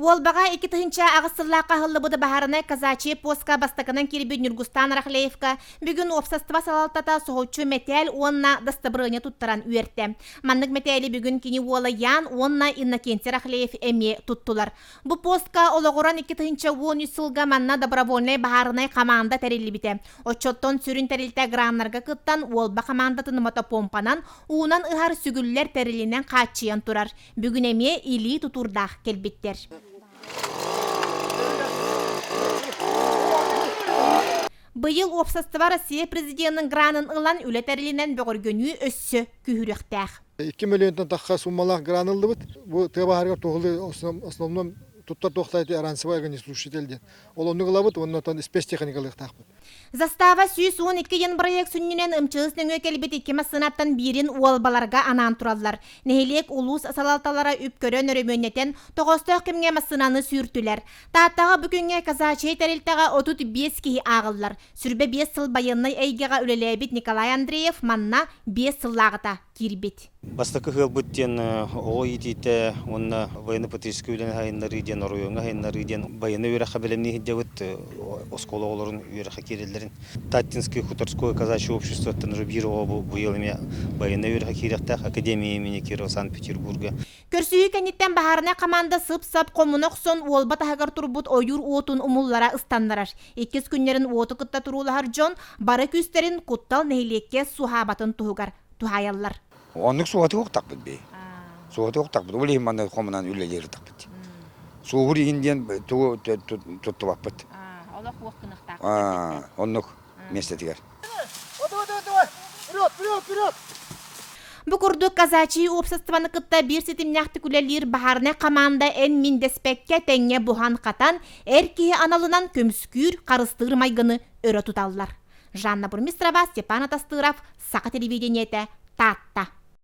Уолбаға 2 тыһынча ағысыллаққа хыллыбыды бахарына казачи поска бастакынан кирби Нургустан Рахлеевка бүгін опсастыва салалтата соғучу метел онна дастабырыны туттаран үйерте. Маннык метели бүгін кини уола ян онна Иннокентий Рахлеев эме туттулар. Бу постка ологоран 2 тыһынча 10 сылга манна добровольный бахарына команда терилли бите. Очоттон сүрін терилте граннарга кыттан уолба команда тынымата помпанан уунан ыхар сүгүллер терилинен качыян турар. Бүгін эме или тутурдах келбиттер. Быйыл опсастыва Россия президентінің гранын ылан үлетәрілінен бөгіргөнü өссі күйіріқтәқ. 2 миллионтан таққа суммалақ гран ылды бұд. Бұл тыбағарға тоғылы основном туттар тоқтайды аранцевай организующителден. Ол оны қылабыд, оннан спецтехникалық тақпыд. Застава сүйіс 12 ен проект сүннінен ұмчығыз нөңі келбет екеме сынаттан бірін уалбаларға анан тұралар. Нехелек улус салалталара үпкөрен өрөмөннетен тоғыстық кемге масынаны сүйіртілер. Таттаға бүкінге казачей тәрілтаға 35 кейі ағылар. Сүрбе 5 сыл байыннай әйгеға үлелебет Николай Андреев манна 5 сыллағыта кирбет. Бастакы хыл бүттен оғы етейті, онна военно-патриотический үлен хайынлары ден, оруйонға хайынлары ден, байыны өрәқа білімне хиддевіт, оскола оларын өрәқа керелерін. Таттинский хуторское казачье общество Танжубир обу бұйылыме байыны өрәқа керектәк Академия имени Кирова Санкт-Петербурга. Көрсүйі кәнеттен бахарына команда сып-сап комунақ сон уолба тахагар турбут ойур отун умуллара ыстаннарар. 2 күннерін оты кытта турулахар жон, бары күстерін куттал нейлекке сухабатын туғар. Тухаяллар. Онлық суаты оқтақ бұд бей. Суаты оқтақ бұд. Олейін маңда қомынан үлелері тақ бұд. Суғыр егінден тұтты бақ бұд. Олық уаққынықтақ. Онлық местетігер. Бұқырды казачи опсастываны кытта бір сетімняқты күлелер бахарына команда ән миндеспекке тәңе бұхан қатан, әркеге аналынан көміскүр қарыстыр майгыны өрі тұталылар. Жанна Бурмистрова, Степан Атастыров, Сақа телевидениеті, Татта.